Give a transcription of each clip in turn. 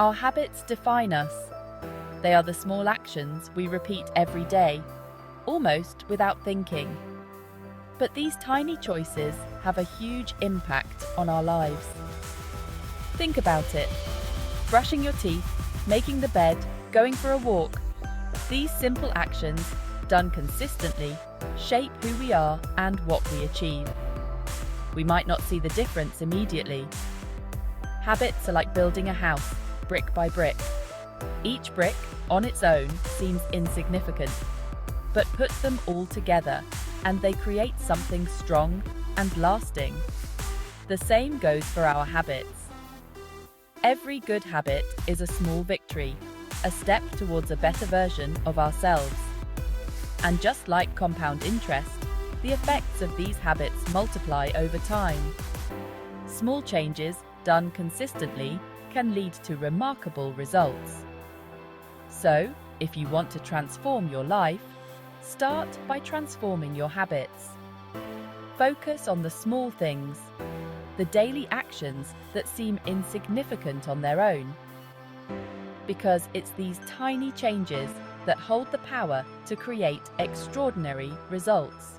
Our habits define us. They are the small actions we repeat every day, almost without thinking. But these tiny choices have a huge impact on our lives. Think about it. Brushing your teeth, making the bed, going for a walk. These simple actions, done consistently, shape who we are and what we achieve. We might not see the difference immediately. Habits are like building a house, brick by brick. Each brick, on its own, seems insignificant, but put them all together, and they create something strong and lasting. The same goes for our habits. Every good habit is a small victory, a step towards a better version of ourselves. And just like compound interest, the effects of these habits multiply over time. Small changes, done consistently, can lead to remarkable results. So, if you want to transform your life, start by transforming your habits. Focus on the small things, the daily actions that seem insignificant on their own. Because it's these tiny changes that hold the power to create extraordinary results.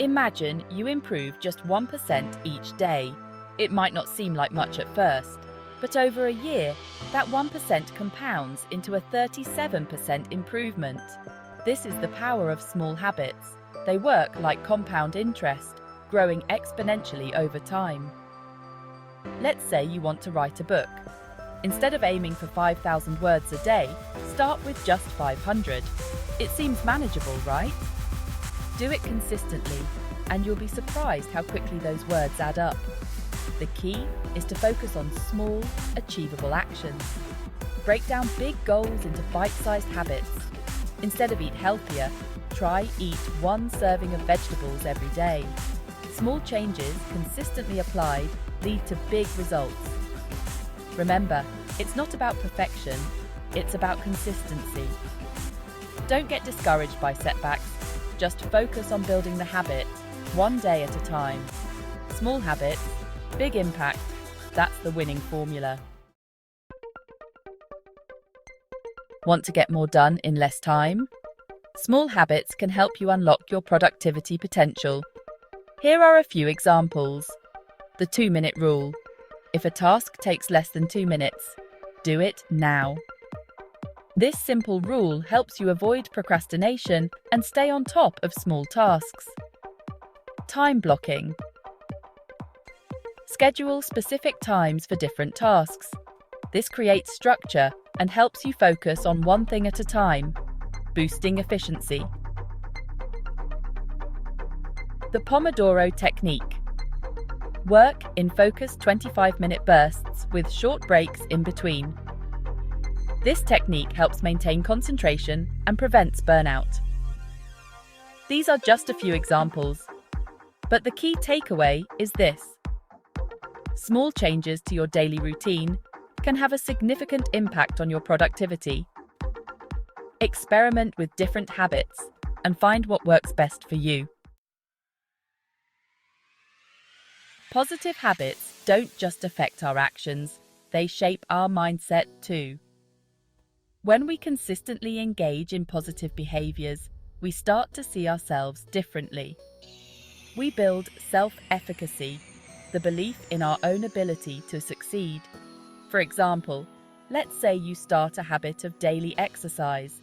Imagine you improve just 1% each day. It might not seem like much at first, but over a year, that 1% compounds into a 37% improvement. This is the power of small habits. They work like compound interest, growing exponentially over time. Let's say you want to write a book. Instead of aiming for 5,000 words a day, start with just 500. It seems manageable, right? Do it consistently, and you'll be surprised how quickly those words add up. The key is to focus on small, achievable actions. Break down big goals into bite-sized habits. Instead of eat healthier, try eat 1 serving of vegetables every day. Small changes consistently applied lead to big results. Remember, it's not about perfection, it's about consistency. Don't get discouraged by setbacks. Just focus on building the habit, one day at a time. Small habits, big impact. That's the winning formula. Want to get more done in less time? Small habits can help you unlock your productivity potential. Here are a few examples. The 2-minute rule. If a task takes less than 2 minutes, do it now. This simple rule helps you avoid procrastination and stay on top of small tasks. Time blocking. Schedule specific times for different tasks. This creates structure and helps you focus on one thing at a time, boosting efficiency. The Pomodoro Technique. Work in focused 25-minute bursts with short breaks in between. This technique helps maintain concentration and prevents burnout. These are just a few examples, but the key takeaway is this. Small changes to your daily routine can have a significant impact on your productivity. Experiment with different habits and find what works best for you. Positive habits don't just affect our actions, they shape our mindset too. When we consistently engage in positive behaviors, we start to see ourselves differently. We build self-efficacy, the belief in our own ability to succeed. For example, let's say you start a habit of daily exercise.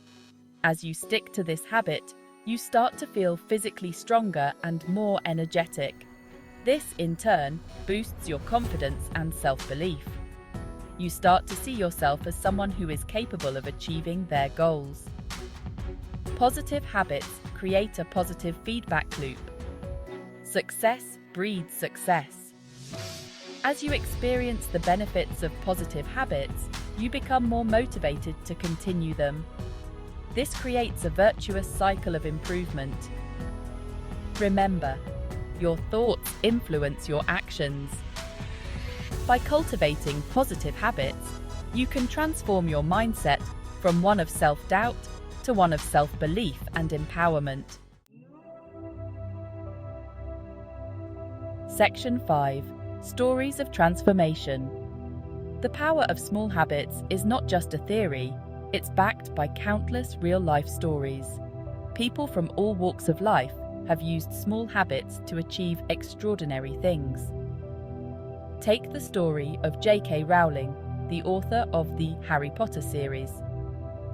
As you stick to this habit, you start to feel physically stronger and more energetic. This, in turn, boosts your confidence and self-belief. You start to see yourself as someone who is capable of achieving their goals. Positive habits create a positive feedback loop. Success breeds success. As you experience the benefits of positive habits, you become more motivated to continue them. This creates a virtuous cycle of improvement. Remember, your thoughts influence your actions. By cultivating positive habits, you can transform your mindset from one of self-doubt to one of self-belief and empowerment. Section 5. Stories of transformation. The power of small habits is not just a theory, it's backed by countless real-life stories. People from all walks of life have used small habits to achieve extraordinary things. Take the story of J.K. Rowling, the author of the Harry Potter series.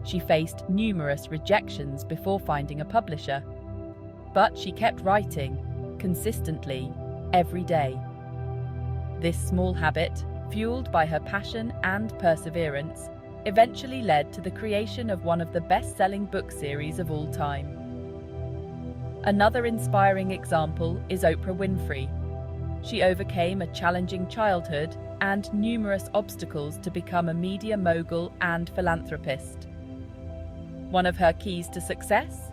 She faced numerous rejections before finding a publisher, but she kept writing, consistently, every day. This small habit, fueled by her passion and perseverance, eventually led to the creation of one of the best-selling book series of all time. Another inspiring example is Oprah Winfrey. She overcame a challenging childhood and numerous obstacles to become a media mogul and philanthropist. One of her keys to success?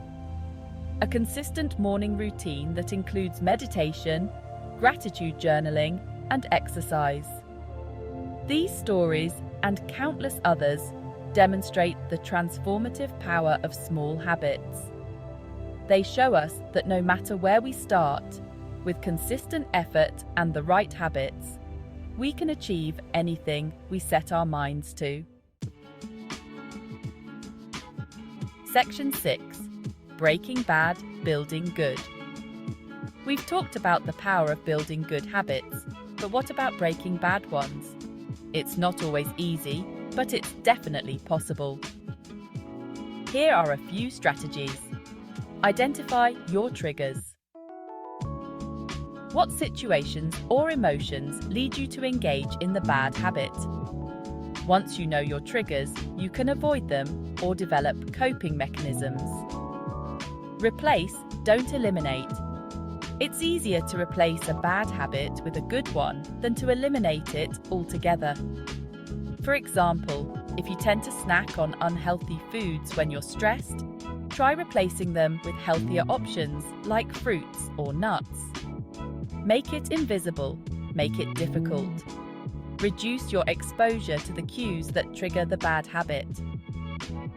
A consistent morning routine that includes meditation, gratitude journaling, and exercise. These stories, and countless others, demonstrate the transformative power of small habits. They show us that no matter where we start, with consistent effort and the right habits, we can achieve anything we set our minds to. Section 6. Breaking bad, building good. We've talked about the power of building good habits, but what about breaking bad ones? It's not always easy, but it's definitely possible. Here are a few strategies. Identify your triggers. What situations or emotions lead you to engage in the bad habit? Once you know your triggers, you can avoid them or develop coping mechanisms. Replace, don't eliminate. It's easier to replace a bad habit with a good one than to eliminate it altogether. For example, if you tend to snack on unhealthy foods when you're stressed, try replacing them with healthier options like fruits or nuts. Make it invisible, make it difficult. Reduce your exposure to the cues that trigger the bad habit.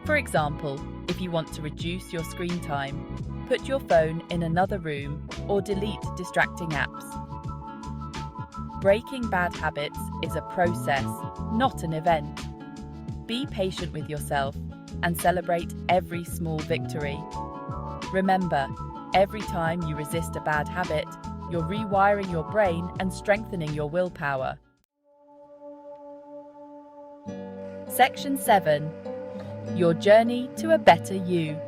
For example, if you want to reduce your screen time, put your phone in another room or delete distracting apps. Breaking bad habits is a process, not an event. Be patient with yourself and celebrate every small victory. Remember, every time you resist a bad habit, you're rewiring your brain and strengthening your willpower. Section 7. Your journey to a better you.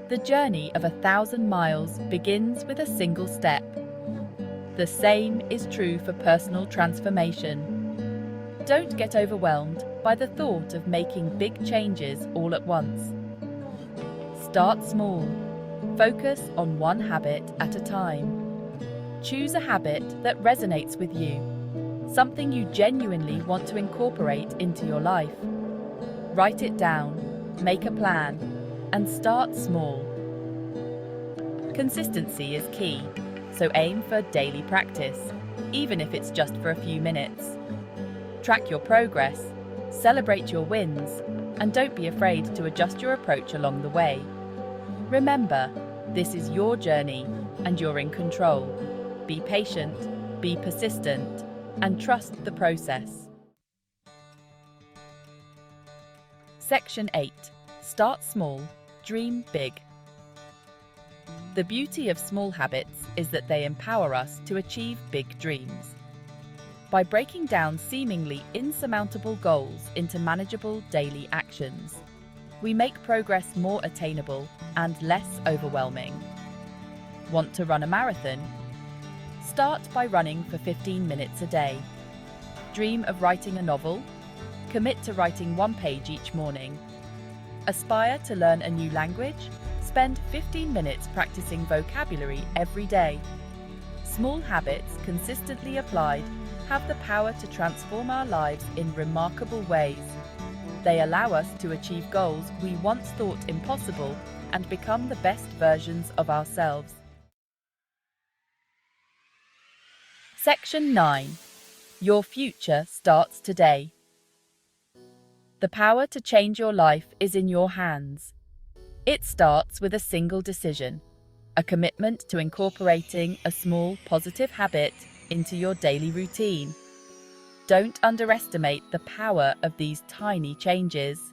The journey of 1,000 miles begins with a single step. The same is true for personal transformation. Don't get overwhelmed by the thought of making big changes all at once. Start small. Focus on one habit at a time. Choose a habit that resonates with you, something you genuinely want to incorporate into your life. Write it down, make a plan, and start small. Consistency is key, so aim for daily practice, even if it's just for a few minutes. Track your progress, celebrate your wins, and don't be afraid to adjust your approach along the way. Remember, this is your journey, and you're in control. Be patient, be persistent, and trust the process. Section 8. Start small, dream big. The beauty of small habits is that they empower us to achieve big dreams. By breaking down seemingly insurmountable goals into manageable daily actions, we make progress more attainable and less overwhelming. Want to run a marathon? Start by running for 15 minutes a day. Dream of writing a novel? Commit to writing one page each morning. Aspire to learn a new language? Spend 15 minutes practicing vocabulary every day. Small habits consistently applied have the power to transform our lives in remarkable ways. They allow us to achieve goals we once thought impossible and become the best versions of ourselves. Section 9. Your future starts today. The power to change your life is in your hands. It starts with a single decision, a commitment to incorporating a small positive habit into your daily routine. Don't underestimate the power of these tiny changes.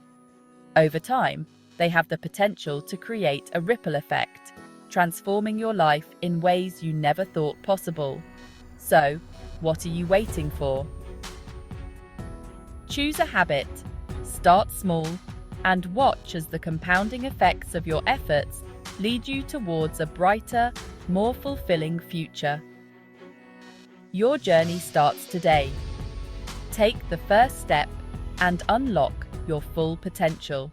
Over time, they have the potential to create a ripple effect, transforming your life in ways you never thought possible. So, what are you waiting for? Choose a habit, start small, and watch as the compounding effects of your efforts lead you towards a brighter, more fulfilling future. Your journey starts today. Take the first step and unlock your full potential.